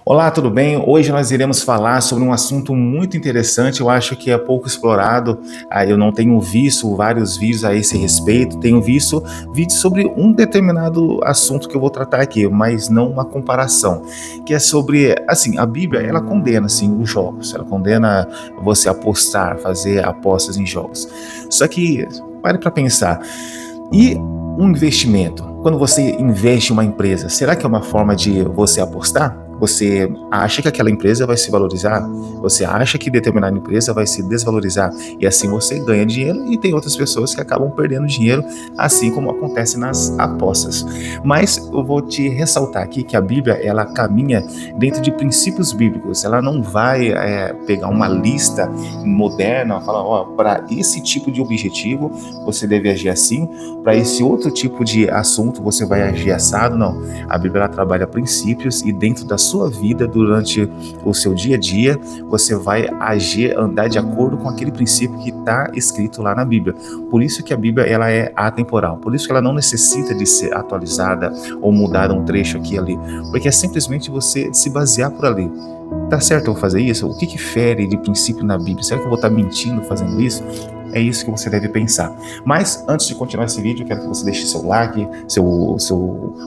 Olá, tudo bem? Hoje nós iremos falar sobre um assunto muito interessante, eu acho que é pouco explorado. Eu não tenho visto vários vídeos a esse respeito, tenho visto vídeos sobre um determinado assunto que eu vou tratar aqui, mas não uma comparação, que é sobre, assim, a Bíblia, ela condena, assim, os jogos, ela condena você apostar, fazer apostas em jogos. Só que, pare para pensar, e um investimento? Quando você investe em uma empresa, será que é uma forma de você apostar? Você acha que aquela empresa vai se valorizar? Você acha que determinada empresa vai se desvalorizar? E assim você ganha dinheiro e tem outras pessoas que acabam perdendo dinheiro, assim como acontece nas apostas. Mas eu vou te ressaltar aqui que a Bíblia, ela caminha dentro de princípios bíblicos. Ela não vai pegar uma lista moderna, falar, ó, para esse tipo de objetivo você deve agir assim, para esse outro tipo de assunto você vai agir assado. Não, a Bíblia ela trabalha princípios e dentro da sua vida, durante o seu dia a dia, você vai agir, andar de acordo com aquele princípio que está escrito lá na Bíblia. Por isso que a Bíblia ela é atemporal, por isso que ela não necessita de ser atualizada ou mudar um trecho aqui e ali, porque é simplesmente você se basear por ali. Tá certo eu vou fazer isso? O que fere de princípio na Bíblia? Será que eu vou estar mentindo fazendo isso? É isso que você deve pensar. Mas antes de continuar esse vídeo, eu quero que você deixe seu like, seu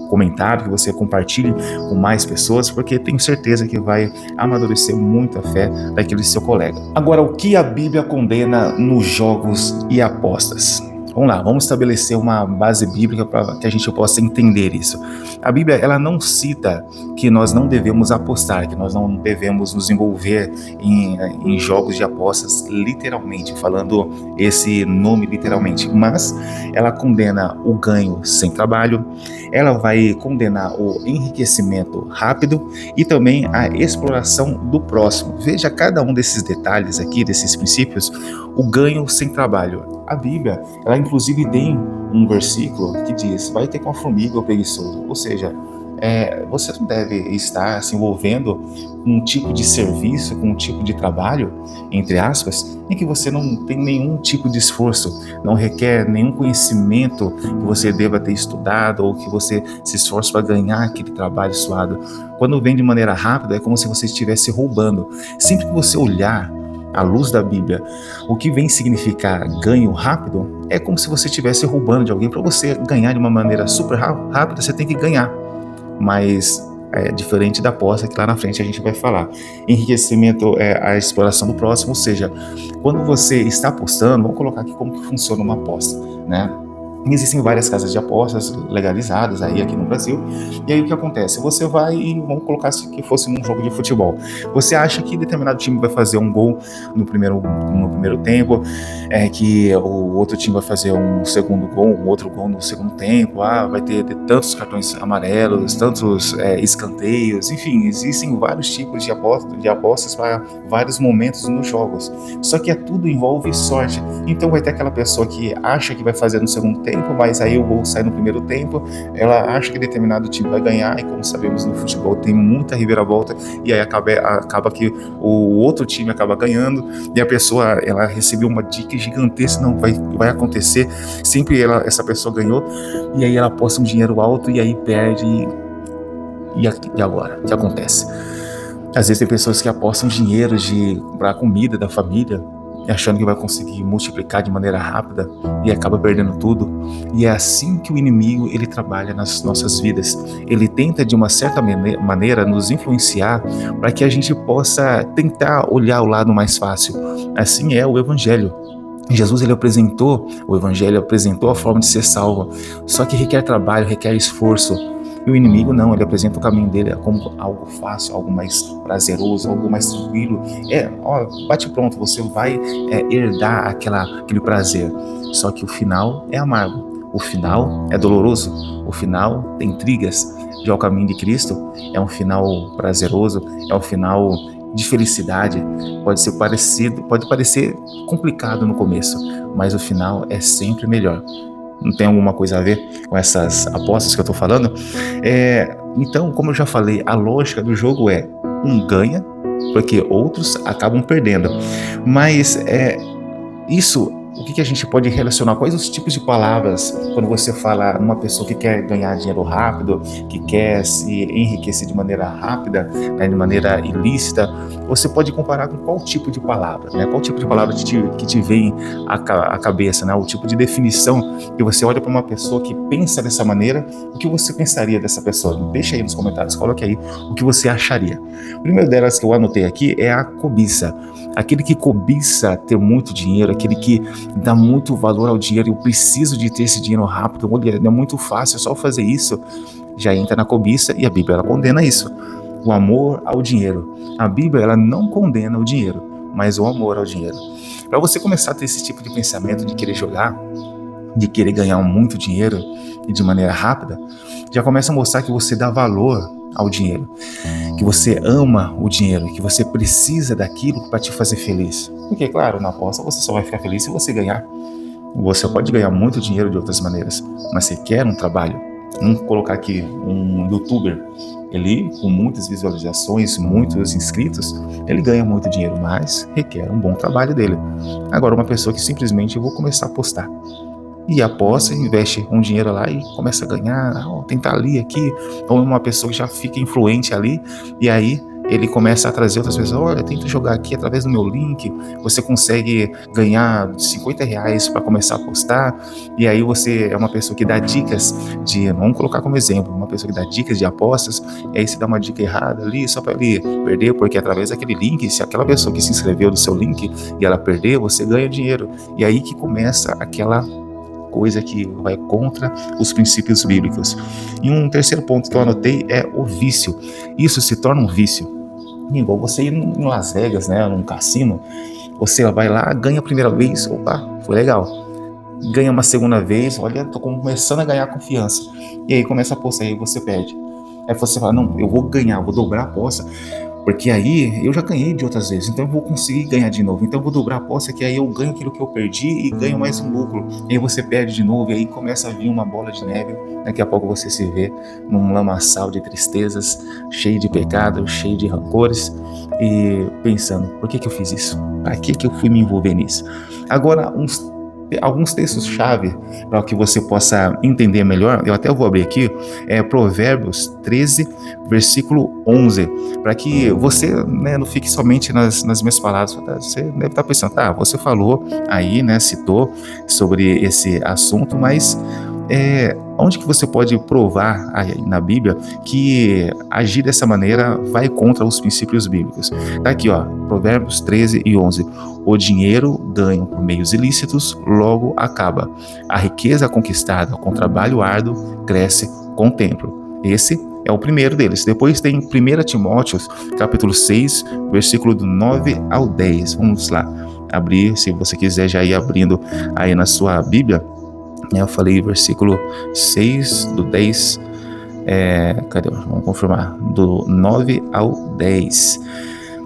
comentário, que você compartilhe com mais pessoas, porque tenho certeza que vai amadurecer muito a fé daquele seu colega. Agora, o que a Bíblia condena nos jogos e apostas? Vamos lá, vamos estabelecer uma base bíblica para que a gente possa entender isso. A Bíblia, ela não cita que nós não devemos apostar, que nós não devemos nos envolver em jogos de apostas, literalmente, falando esse nome literalmente, mas ela condena o ganho sem trabalho, ela vai condenar o enriquecimento rápido e também a exploração do próximo. Veja cada um desses detalhes aqui, desses princípios, o ganho sem trabalho. A Bíblia, ela inclusive tem um versículo que diz, vai ter com a formiga o preguiçoso, ou seja, você não deve estar se envolvendo com um tipo de serviço, com um tipo de trabalho, entre aspas, em que você não tem nenhum tipo de esforço, não requer nenhum conhecimento que você deva ter estudado ou que você se esforce para ganhar aquele trabalho suado. Quando vem de maneira rápida, é como se você estivesse roubando. Sempre que você olhar à luz da Bíblia, o que vem significar ganho rápido, é como se você estivesse roubando de alguém. Para você ganhar de uma maneira super rápida, você tem que ganhar. Mas é diferente da aposta, que lá na frente a gente vai falar. Enriquecimento é a exploração do próximo, ou seja, quando você está apostando, vamos colocar aqui como que funciona uma aposta, né? Existem várias casas de apostas legalizadas aí aqui no Brasil, e aí o que acontece? Você vai e vamos colocar se que fosse num jogo de futebol. Você acha que determinado time vai fazer um gol no primeiro tempo, que o outro time vai fazer um segundo gol, um outro gol no segundo tempo, vai ter tantos cartões amarelos, tantos escanteios, enfim, existem vários tipos de apostas para vários momentos nos jogos. Só que tudo envolve sorte. Então vai ter aquela pessoa que acha que vai fazer no segundo tempo, mas aí o gol sai no primeiro tempo, ela acha que determinado time vai ganhar, e como sabemos no futebol tem muita reviravolta, e aí acaba que o outro time acaba ganhando, e a pessoa, ela recebeu uma dica gigantesca, não, vai acontecer, sempre essa pessoa ganhou, e aí ela aposta um dinheiro alto, e aí perde, e agora? O que acontece? Às vezes tem pessoas que apostam dinheiro para a comida da família, achando que vai conseguir multiplicar de maneira rápida e acaba perdendo tudo. E é assim que o inimigo ele trabalha nas nossas vidas. Ele tenta de uma certa maneira nos influenciar para que a gente possa tentar olhar o lado mais fácil. Assim é o Evangelho. Jesus ele apresentou, o Evangelho apresentou a forma de ser salvo, só que requer trabalho, requer esforço. E o inimigo não, ele apresenta o caminho dele como algo fácil, algo mais prazeroso, algo mais tranquilo. Bate pronto, você vai herdar aquele prazer. Só que o final é amargo, o final é doloroso, o final tem intrigas. Já o caminho de Cristo é um final prazeroso, é um final de felicidade. Pode parecer complicado no começo, mas o final é sempre melhor. Não tem alguma coisa a ver com essas apostas que eu estou falando? Então, como eu já falei, a lógica do jogo é um ganha, porque outros acabam perdendo. Mas isso o que a gente pode relacionar? Quais os tipos de palavras quando você fala uma pessoa que quer ganhar dinheiro rápido, que quer se enriquecer de maneira rápida, né, de maneira ilícita? Você pode comparar com qual tipo de palavra, né? Qual tipo de palavra que te vem à cabeça, né? O tipo de definição que você olha para uma pessoa que pensa dessa maneira, o que você pensaria dessa pessoa? Deixa aí nos comentários, coloque aí o que você acharia. O primeiro delas que eu anotei aqui é a cobiça. Aquele que cobiça ter muito dinheiro, aquele que dá muito valor ao dinheiro, eu preciso de ter esse dinheiro rápido, olha, é muito fácil, é só fazer isso, já entra na cobiça e a Bíblia ela condena isso. O amor ao dinheiro. A Bíblia ela não condena o dinheiro, mas o amor ao dinheiro. Para você começar a ter esse tipo de pensamento de querer jogar, de querer ganhar muito dinheiro e de maneira rápida, já começa a mostrar que você dá valor ao dinheiro, que você ama o dinheiro, que você precisa daquilo para te fazer feliz. Porque, claro, na aposta você só vai ficar feliz se você ganhar. Você pode ganhar muito dinheiro de outras maneiras, mas você quer um trabalho. Vamos colocar aqui um youtuber, ele com muitas visualizações, muitos inscritos, ele ganha muito dinheiro, mas requer um bom trabalho dele. Agora, uma pessoa que simplesmente eu vou começar a apostar, e aposta, investe um dinheiro lá e começa a ganhar, tentar ali, aqui, ou uma pessoa que já fica influente ali, e aí ele começa a trazer outras pessoas, olha, tenta jogar aqui através do meu link, você consegue ganhar R$50 para começar a apostar, e aí você é uma pessoa que dá dicas de, vamos colocar como exemplo, uma pessoa que dá dicas de apostas, e aí você dá uma dica errada ali, só para ele perder, porque através daquele link, se aquela pessoa que se inscreveu no seu link, e ela perder, você ganha dinheiro, e aí que começa aquela coisa que vai contra os princípios bíblicos. E um terceiro ponto que eu anotei é o vício. Isso se torna um vício. Igual você ir em Las Vegas, né, num cassino, você vai lá, ganha a primeira vez, opa, foi legal. Ganha uma segunda vez, olha, tô começando a ganhar confiança. E aí começa a apostar, aí você perde. Aí você fala, não, eu vou ganhar, vou dobrar a aposta, porque aí eu já ganhei de outras vezes, então eu vou conseguir ganhar de novo. Então eu vou dobrar a aposta, que aí eu ganho aquilo que eu perdi e ganho mais um lucro. E aí você perde de novo, e aí começa a vir uma bola de neve. Daqui a pouco você se vê num lamaçal de tristezas, cheio de pecados, cheio de rancores, e pensando, por que eu fiz isso? Para que eu fui me envolver nisso? Agora, alguns textos-chave para que você possa entender melhor, eu até vou abrir aqui, Provérbios 13, versículo 11, para que você, né, não fique somente nas minhas palavras. Você deve estar pensando, você falou aí, né, citou sobre esse assunto, mas onde que você pode provar aí na Bíblia que agir dessa maneira vai contra os princípios bíblicos? Tá aqui, ó, Provérbios 13 e 11. O dinheiro ganho por meios ilícitos logo acaba. A riqueza conquistada com trabalho árduo cresce com o tempo. Esse é o primeiro deles. Depois tem 1 Timóteo, capítulo 6, versículo do 9 ao 10. Vamos lá abrir, se você quiser já ir abrindo aí na sua Bíblia. Eu falei versículo 6, do 10, cadê? Vamos confirmar, do 9 ao 10.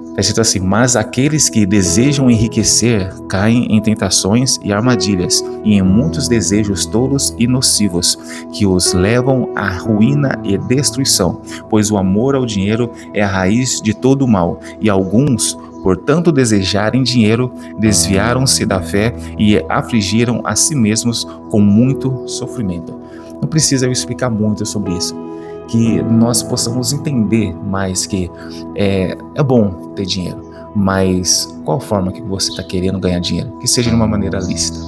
Está escrito assim: mas aqueles que desejam enriquecer caem em tentações e armadilhas, e em muitos desejos tolos e nocivos, que os levam à ruína e destruição, pois o amor ao dinheiro é a raiz de todo o mal, e alguns, por tanto desejarem dinheiro, desviaram-se da fé e afligiram a si mesmos com muito sofrimento. Não precisa eu explicar muito sobre isso, que nós possamos entender mais que é bom ter dinheiro, mas qual forma que você está querendo ganhar dinheiro? Que seja de uma maneira lícita.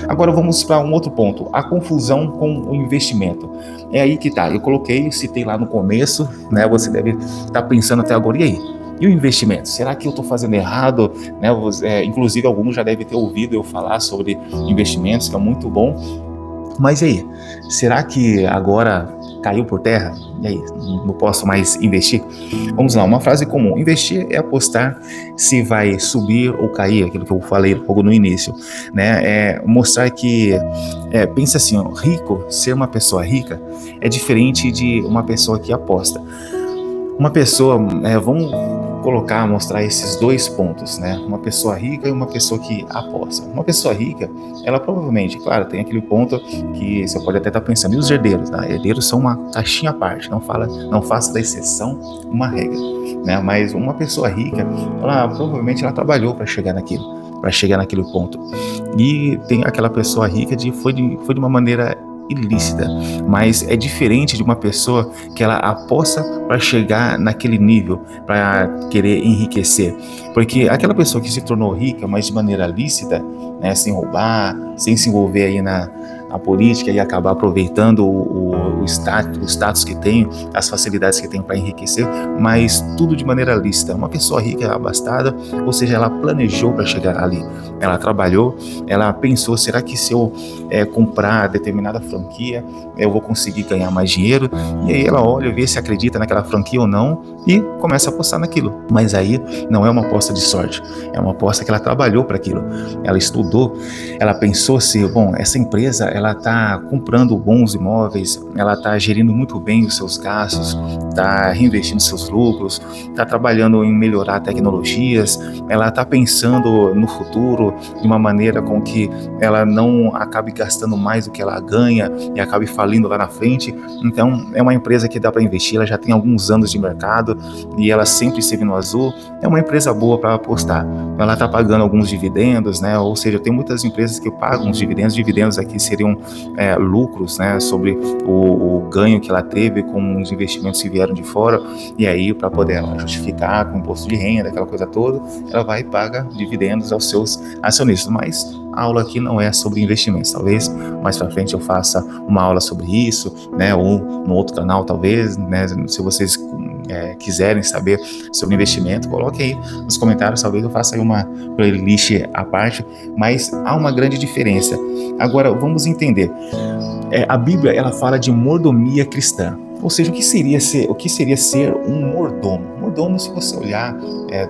Agora vamos para um outro ponto, a confusão com o investimento. É aí que tá, eu citei lá no começo, né? Você deve estar pensando até agora, e aí? E o investimento? Será que eu estou fazendo errado? Né? Inclusive, alguns já devem ter ouvido eu falar sobre investimentos, que é muito bom. Mas e aí? Será que agora caiu por terra? E aí? Não posso mais investir? Vamos lá, uma frase comum. Investir é apostar se vai subir ou cair, aquilo que eu falei um pouco no início. Né? Mostrar que, pensa assim, ser uma pessoa rica é diferente de uma pessoa que aposta. Uma pessoa, vamos mostrar esses dois pontos, né? Uma pessoa rica e uma pessoa que aposta. Uma pessoa rica, ela provavelmente, claro, tem aquele ponto que você pode até estar pensando, e os herdeiros? Né? Herdeiros são uma caixinha à parte, não faça da exceção uma regra, né? Mas uma pessoa rica, provavelmente ela trabalhou para chegar naquilo. para chegar naquele ponto. E tem aquela pessoa rica foi de uma maneira ilícita, mas é diferente de uma pessoa que ela aposta para chegar naquele nível, para querer enriquecer, porque aquela pessoa que se tornou rica, mas de maneira lícita, né, sem roubar, sem se envolver aí na política e acabar aproveitando o status que tem, as facilidades que tem para enriquecer, mas tudo de maneira lícita. Uma pessoa rica, abastada, ou seja, ela planejou para chegar ali, ela trabalhou, ela pensou, será que se eu comprar determinada franquia, eu vou conseguir ganhar mais dinheiro? E aí ela olha, vê se acredita naquela franquia ou não e começa a apostar naquilo. Mas aí não é uma aposta de sorte, é uma aposta que ela trabalhou para aquilo. Ela estudou, ela pensou se, bom, essa empresa ela está comprando bons imóveis, ela está gerindo muito bem os seus gastos, está reinvestindo seus lucros, está trabalhando em melhorar tecnologias, ela está pensando no futuro de uma maneira com que ela não acabe gastando mais do que ela ganha e acabe falindo lá na frente. Então é uma empresa que dá para investir, ela já tem alguns anos de mercado e ela sempre esteve no azul, é uma empresa boa para apostar. Ela está pagando alguns dividendos, né? Ou seja, tem muitas empresas que pagam os dividendos aqui seriam lucros, né? Sobre o ganho que ela teve com os investimentos que vieram de fora, e aí para poder ela justificar com imposto de renda, aquela coisa toda, ela vai e paga dividendos aos seus acionistas. Mas a aula aqui não é sobre investimentos, talvez mais para frente eu faça uma aula sobre isso, né? Ou no outro canal talvez, né? Se vocês quiserem saber sobre investimento, coloque aí nos comentários, talvez eu faça aí uma playlist à parte, mas há uma grande diferença. Agora vamos entender, a Bíblia ela fala de mordomia cristã, ou seja, o que seria ser um mordomo? Mordomo, se você olhar,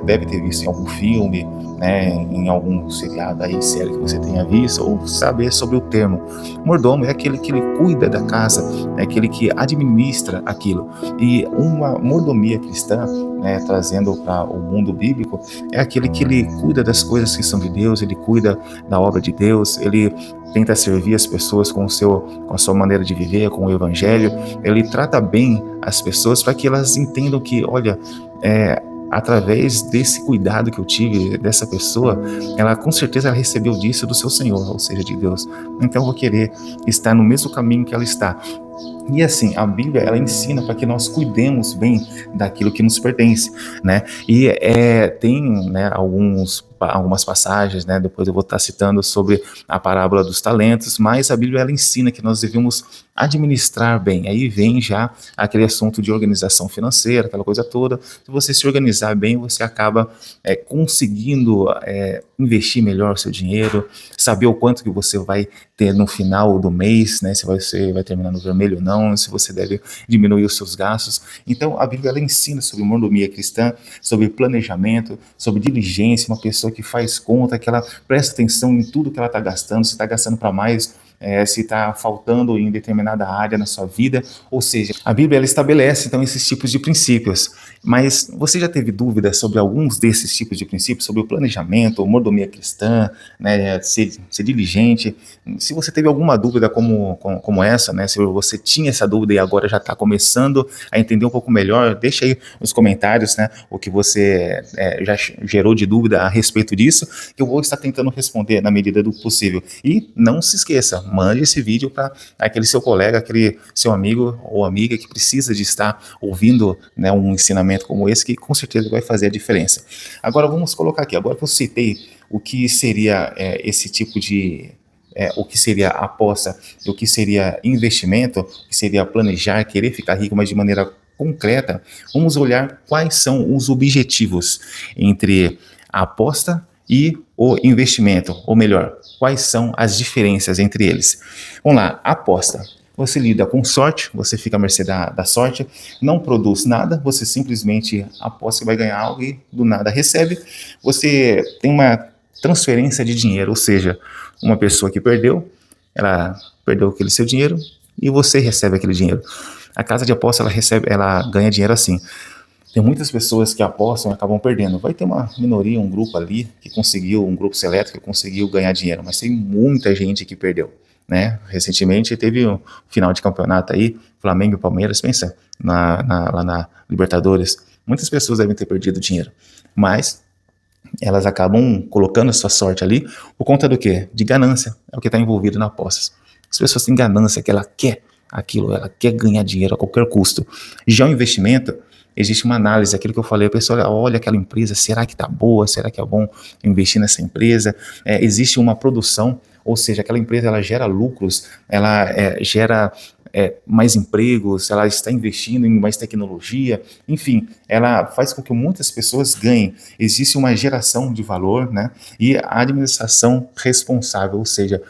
deve ter visto em algum filme, né, em algum seriado aí, série que você tenha visto, ou saber sobre o termo. Mordomo é aquele que ele cuida da casa, é aquele que administra aquilo. E uma mordomia cristã, né, trazendo para o mundo bíblico, é aquele que ele cuida das coisas que são de Deus, ele cuida da obra de Deus, ele tenta servir as pessoas com a sua maneira de viver, com o evangelho, ele trata bem as pessoas para que elas entendam que, olha, através desse cuidado que eu tive dessa pessoa, ela com certeza ela recebeu disso do seu Senhor, ou seja, de Deus. Então eu vou querer estar no mesmo caminho que ela está. E assim, a Bíblia ela ensina para que nós cuidemos bem daquilo que nos pertence, né? E tem, né, algumas passagens, né? Depois eu vou estar citando sobre a parábola dos talentos, mas a Bíblia ela ensina que nós devemos administrar bem. Aí vem já aquele assunto de organização financeira, aquela coisa toda. Se você se organizar bem, você acaba conseguindo investir melhor o seu dinheiro, saber o quanto que você vai ter no final do mês, né? Se você vai terminar no vermelho ou não, se você deve diminuir os seus gastos. Então a Bíblia ela ensina sobre mordomia cristã, sobre planejamento, sobre diligência, uma pessoa que faz conta, que ela presta atenção em tudo que ela está gastando, se está gastando para mais, se está faltando em determinada área na sua vida. Ou seja, a Bíblia ela estabelece então esses tipos de princípios. Mas você já teve dúvidas sobre alguns desses tipos de princípios, sobre o planejamento, mordomia cristã, né, ser diligente? Se você teve alguma dúvida como essa, né, se você tinha essa dúvida e agora já está começando a entender um pouco melhor, deixa aí nos comentários, né, o que você já gerou de dúvida a respeito disso, que eu vou estar tentando responder na medida do possível. E não se esqueça, mande esse vídeo para aquele seu colega, aquele seu amigo ou amiga que precisa de estar ouvindo, né, um ensinamento como esse, que com certeza vai fazer a diferença. Agora vamos colocar aqui, agora que eu citei o que seria esse tipo de o que seria aposta, o que seria investimento, o que seria planejar, querer ficar rico, mas de maneira concreta, vamos olhar quais são os objetivos entre a aposta e o investimento, ou melhor, quais são as diferenças entre eles. Vamos lá, aposta. Você lida com sorte, você fica à mercê da sorte, não produz nada, você simplesmente aposta que vai ganhar algo e do nada recebe. Você tem uma transferência de dinheiro, ou seja, uma pessoa que perdeu, ela perdeu aquele seu dinheiro e você recebe aquele dinheiro. A casa de aposta ela ganha dinheiro assim. Tem muitas pessoas que apostam e acabam perdendo. Vai ter uma minoria, um grupo ali um grupo seleto que conseguiu ganhar dinheiro, mas tem muita gente que perdeu, né? Recentemente teve um final de campeonato aí, Flamengo e Palmeiras, pensa, lá na Libertadores. Muitas pessoas devem ter perdido dinheiro, mas elas acabam colocando a sua sorte ali por conta do quê? De ganância, é o que está envolvido na apostas. As pessoas têm ganância, que ela quer aquilo, ela quer ganhar dinheiro a qualquer custo. Já o investimento, existe uma análise, aquilo que eu falei, a pessoa olha aquela empresa, será que está boa, será que é bom investir nessa empresa? Existe uma produção, ou seja, aquela empresa ela gera lucros, ela gera mais empregos, ela está investindo em mais tecnologia, enfim, ela faz com que muitas pessoas ganhem. Existe uma geração de valor, né? E a administração responsável, ou seja,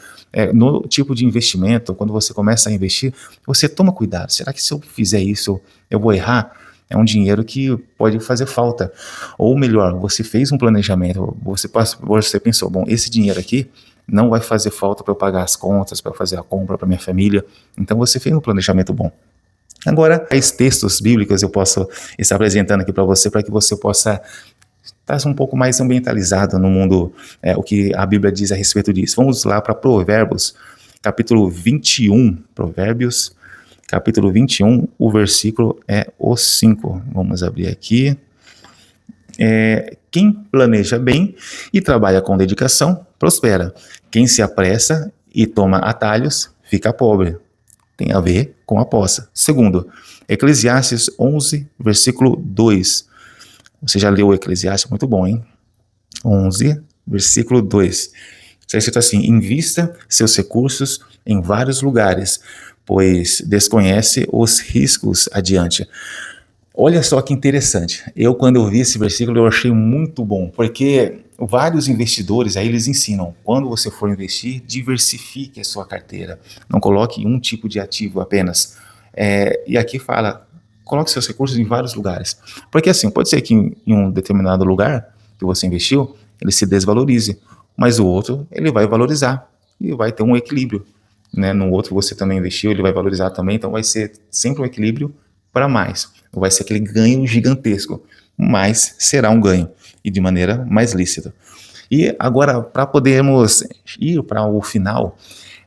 no tipo de investimento, quando você começa a investir, você toma cuidado. Será que se eu fizer isso, eu vou errar? É um dinheiro que pode fazer falta. Ou melhor, você fez um planejamento, você pensou, bom, esse dinheiro aqui não vai fazer falta para eu pagar as contas, para fazer a compra para minha família. Então você fez um planejamento bom. Agora, quais textos bíblicos eu posso estar apresentando aqui para que você possa estar um pouco mais ambientalizado no mundo, o que a Bíblia diz a respeito disso. Vamos lá para Provérbios, capítulo 21. Provérbios, capítulo 21, o versículo é o 5. Vamos abrir aqui. Quem planeja bem e trabalha com dedicação, prospera. Quem se apressa e toma atalhos, fica pobre. Tem a ver com a aposta. Segundo, Eclesiastes 11, versículo 2. Você já leu o Eclesiastes? Muito bom, hein? 11, versículo 2. Está escrito assim: invista seus recursos em vários lugares, pois desconhece os riscos adiante. Olha só que interessante. Quando eu vi esse versículo, eu achei muito bom, porque vários investidores aí eles ensinam, quando você for investir, diversifique a sua carteira. Não coloque um tipo de ativo apenas. E aqui fala, coloque seus recursos em vários lugares. Porque assim, pode ser que em um determinado lugar que você investiu, ele se desvalorize, mas o outro, ele vai valorizar e vai ter um equilíbrio, né? No outro você também investiu, ele vai valorizar também, então vai ser sempre um equilíbrio para mais. Não vai ser aquele ganho gigantesco, mas será um ganho e de maneira mais lícita. E agora, para podermos ir para o final,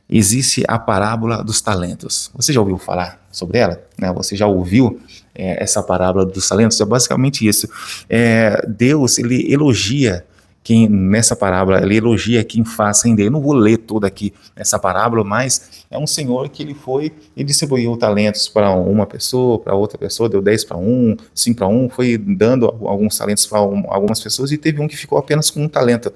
existe a parábola dos talentos. Você já ouviu falar sobre ela? Né? Você já ouviu essa parábola dos talentos? É basicamente isso. Deus, ele elogia quem, nessa parábola, ele elogia quem faz render. Eu não vou ler toda aqui essa parábola, mas é um senhor que ele foi e distribuiu talentos para uma pessoa, para outra pessoa, deu 10 para um, 5 para um, foi dando alguns talentos para algumas pessoas e teve um que ficou apenas com um talento.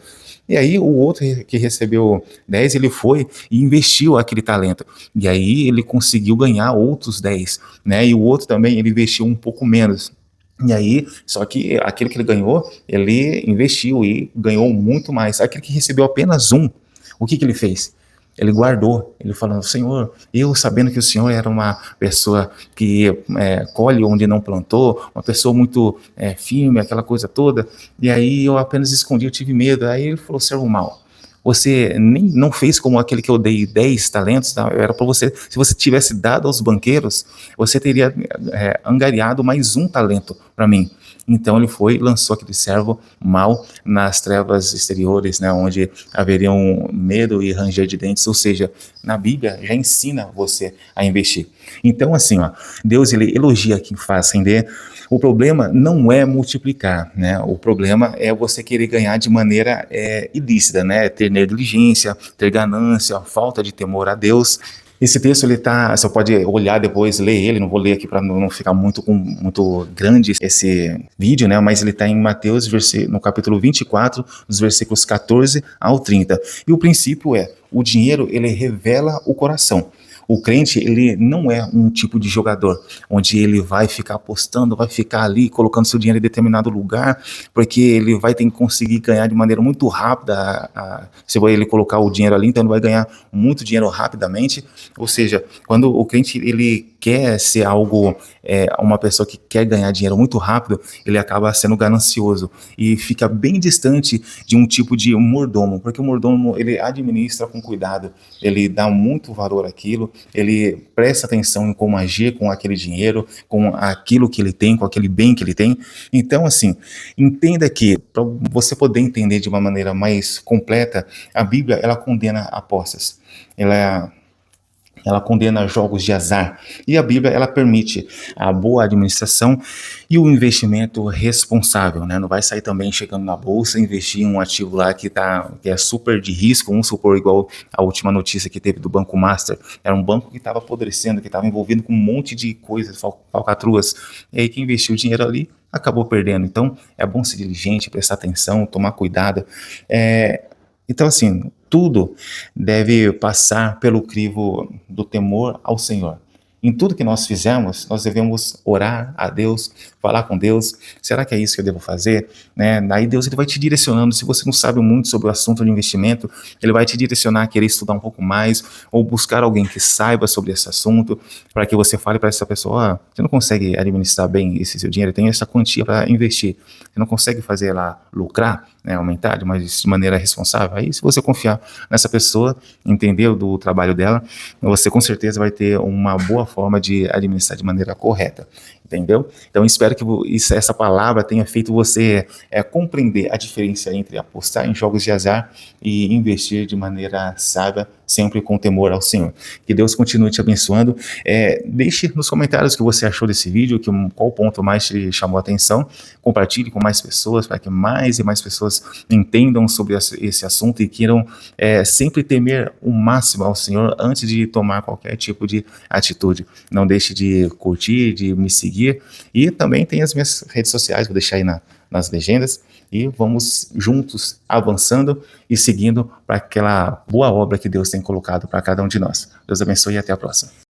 E aí o outro que recebeu 10, ele foi e investiu aquele talento. E aí ele conseguiu ganhar outros 10, né? E o outro também, ele investiu um pouco menos. E aí, só que aquele que ele ganhou, ele investiu e ganhou muito mais. Aquele que recebeu apenas um, o que ele fez? Ele guardou, ele falando, Senhor, eu sabendo que o Senhor era uma pessoa que colhe onde não plantou, uma pessoa muito firme, aquela coisa toda, e aí eu apenas escondi, eu tive medo. Aí ele falou, servo mau, você nem não fez como aquele que eu dei 10 talentos, tá? Era para você, se você tivesse dado aos banqueiros, você teria angariado mais um talento para mim. Então ele foi e lançou aquele servo mau nas trevas exteriores, né, onde haveriam medo e ranger de dentes, ou seja, na Bíblia já ensina você a investir. Então assim, Deus ele elogia quem faz render. O problema não é multiplicar, né? O problema é você querer ganhar de maneira ilícita, né? Ter negligência, ter ganância, falta de temor a Deus. Esse texto, ele tá, você pode olhar depois, ler ele, não vou ler aqui para não ficar muito grande esse vídeo, né? Mas ele está em Mateus, no capítulo 24, dos versículos 14 ao 30. E o princípio o dinheiro, ele revela o coração. O crente, ele não é um tipo de jogador, onde ele vai ficar apostando, vai ficar ali colocando seu dinheiro em determinado lugar, porque ele vai ter que conseguir ganhar de maneira muito rápida. Se ele colocar o dinheiro ali, então ele vai ganhar muito dinheiro rapidamente. Ou seja, quando o crente ele quer ser algo, uma pessoa que quer ganhar dinheiro muito rápido, ele acaba sendo ganancioso e fica bem distante de um tipo de mordomo, porque o mordomo ele administra com cuidado, ele dá muito valor àquilo, ele presta atenção em como agir com aquele dinheiro, com aquilo que ele tem, com aquele bem que ele tem. Então, assim, entenda que, para você poder entender de uma maneira mais completa, a Bíblia, ela condena apostas. ela condena jogos de azar. E a Bíblia, ela permite a boa administração e o investimento responsável, né? Não vai sair também chegando na bolsa, investir em um ativo lá que é super de risco, vamos supor, igual a última notícia que teve do Banco Master. Era um banco que estava apodrecendo, que estava envolvido com um monte de coisas, falcatruas. E aí quem investiu o dinheiro ali acabou perdendo. Então, é bom ser diligente, prestar atenção, tomar cuidado. Então, assim, tudo deve passar pelo crivo do temor ao Senhor. Em tudo que nós fizermos, nós devemos orar a Deus, falar com Deus. Será que é isso que eu devo fazer? Né? Daí Deus ele vai te direcionando. Se você não sabe muito sobre o assunto de investimento, Ele vai te direcionar a querer estudar um pouco mais ou buscar alguém que saiba sobre esse assunto, para que você fale para essa pessoa: você não consegue administrar bem esse seu dinheiro, tem essa quantia para investir. Você não consegue fazer ela lucrar, né, aumentar mas de maneira responsável. Aí, se você confiar nessa pessoa, entender do trabalho dela, você com certeza vai ter uma boa forma de administrar de maneira correta, entendeu? Então, espero que essa palavra tenha feito você compreender a diferença entre apostar em jogos de azar e investir de maneira sábia, sempre com temor ao Senhor. Que Deus continue te abençoando. Deixe nos comentários o que você achou desse vídeo, qual ponto mais te chamou a atenção. Compartilhe com mais pessoas, para que mais e mais pessoas entendam sobre esse assunto e queiram sempre temer o máximo ao Senhor antes de tomar qualquer tipo de atitude. Não deixe de curtir, de me seguir, e também tem as minhas redes sociais, vou deixar aí nas legendas, e vamos juntos avançando e seguindo para aquela boa obra que Deus tem colocado para cada um de nós. Deus abençoe e até a próxima.